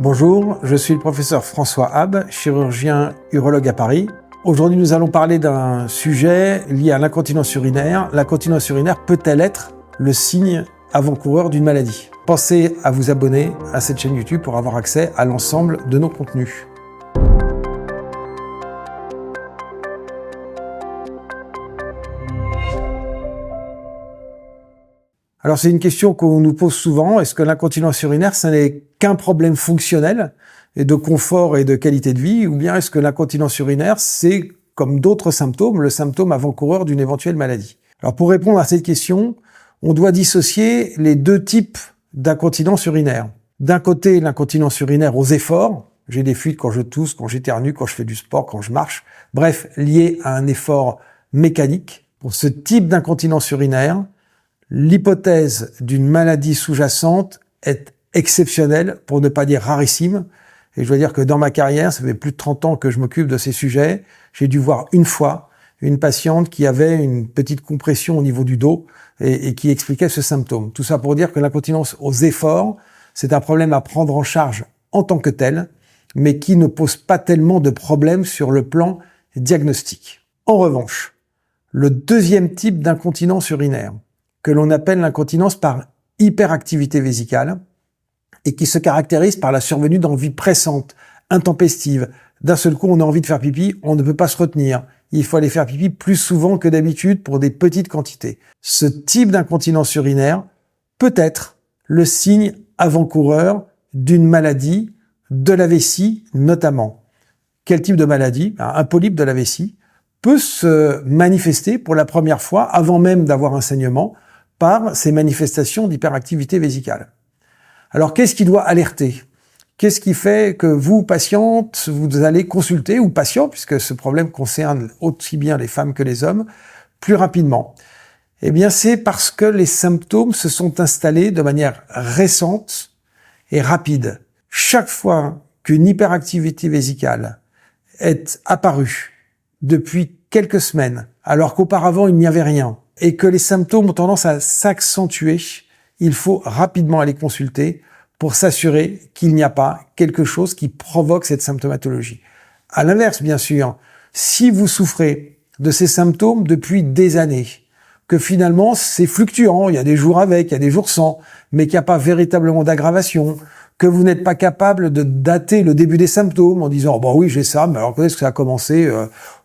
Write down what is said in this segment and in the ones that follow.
Bonjour, je suis le professeur François Hab, chirurgien urologue à Paris. Aujourd'hui, nous allons parler d'un sujet lié à l'incontinence urinaire. L'incontinence urinaire peut-elle être le signe avant-coureur d'une maladie? Pensez à vous abonner à cette chaîne YouTube pour avoir accès à l'ensemble de nos contenus. Alors c'est une question qu'on nous pose souvent, est-ce que l'incontinence urinaire, ce n'est qu'un problème fonctionnel et de confort et de qualité de vie, ou bien est-ce que l'incontinence urinaire, c'est comme d'autres symptômes, le symptôme avant-coureur d'une éventuelle maladie? Alors pour répondre à cette question, on doit dissocier les deux types d'incontinence urinaire. D'un côté, l'incontinence urinaire aux efforts, j'ai des fuites quand je tousse, quand j'éternue, quand je fais du sport, quand je marche, bref, lié à un effort mécanique. Pour ce type d'incontinence urinaire, l'hypothèse d'une maladie sous-jacente est exceptionnelle, pour ne pas dire rarissime. Et je dois dire que dans ma carrière, ça fait plus de 30 ans que je m'occupe de ces sujets, j'ai dû voir une fois une patiente qui avait une petite compression au niveau du dos et qui expliquait ce symptôme. Tout ça pour dire que l'incontinence aux efforts, c'est un problème à prendre en charge en tant que tel, mais qui ne pose pas tellement de problèmes sur le plan diagnostique. En revanche, le deuxième type d'incontinence urinaire, que l'on appelle l'incontinence par hyperactivité vésicale, et qui se caractérise par la survenue d'envies pressantes, intempestives. D'un seul coup, on a envie de faire pipi, on ne peut pas se retenir. Il faut aller faire pipi plus souvent que d'habitude pour des petites quantités. Ce type d'incontinence urinaire peut être le signe avant-coureur d'une maladie de la vessie notamment. Quel type de maladie? Un polype de la vessie peut se manifester pour la première fois, avant même d'avoir un saignement, par ces manifestations d'hyperactivité vésicale. Alors, qu'est-ce qui doit alerter? Qu'est-ce qui fait que vous, patiente, vous allez consulter, ou patient, puisque ce problème concerne aussi bien les femmes que les hommes, plus rapidement? Eh bien, c'est parce que les symptômes se sont installés de manière récente et rapide. Chaque fois qu'une hyperactivité vésicale est apparue depuis quelques semaines, alors qu'auparavant il n'y avait rien, et que les symptômes ont tendance à s'accentuer, il faut rapidement aller consulter pour s'assurer qu'il n'y a pas quelque chose qui provoque cette symptomatologie. À l'inverse, bien sûr, si vous souffrez de ces symptômes depuis des années, que finalement c'est fluctuant, il y a des jours avec, il y a des jours sans, mais qu'il n'y a pas véritablement d'aggravation, que vous n'êtes pas capable de dater le début des symptômes en disant « bon oui, j'ai ça, mais alors quand est-ce que ça a commencé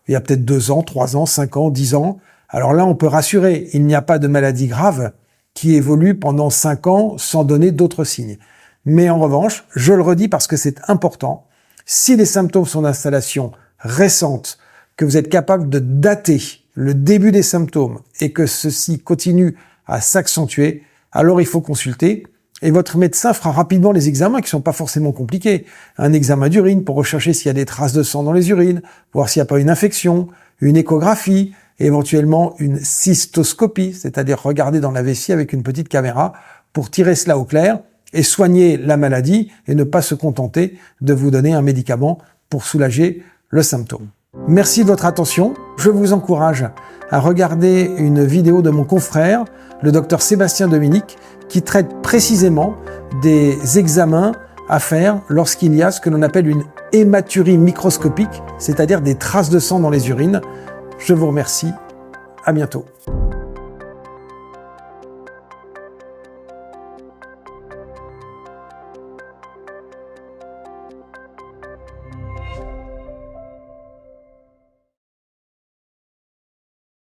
il y a peut-être 2 ans, 3 ans, 5 ans, 10 ans ?» Alors là, on peut rassurer, il n'y a pas de maladie grave qui évolue pendant 5 ans sans donner d'autres signes. Mais en revanche, je le redis parce que c'est important, si les symptômes sont d'installation récente, que vous êtes capable de dater le début des symptômes et que ceci continue à s'accentuer, alors il faut consulter et votre médecin fera rapidement les examens qui sont pas forcément compliqués. Un examen d'urine pour rechercher s'il y a des traces de sang dans les urines, voir s'il n'y a pas une infection, une échographie, éventuellement une cystoscopie, c'est-à-dire regarder dans la vessie avec une petite caméra pour tirer cela au clair et soigner la maladie et ne pas se contenter de vous donner un médicament pour soulager le symptôme. Merci de votre attention. Je vous encourage à regarder une vidéo de mon confrère, le docteur Sébastien Dominique, qui traite précisément des examens à faire lorsqu'il y a ce que l'on appelle une hématurie microscopique, c'est-à-dire des traces de sang dans les urines. Je vous remercie. À bientôt.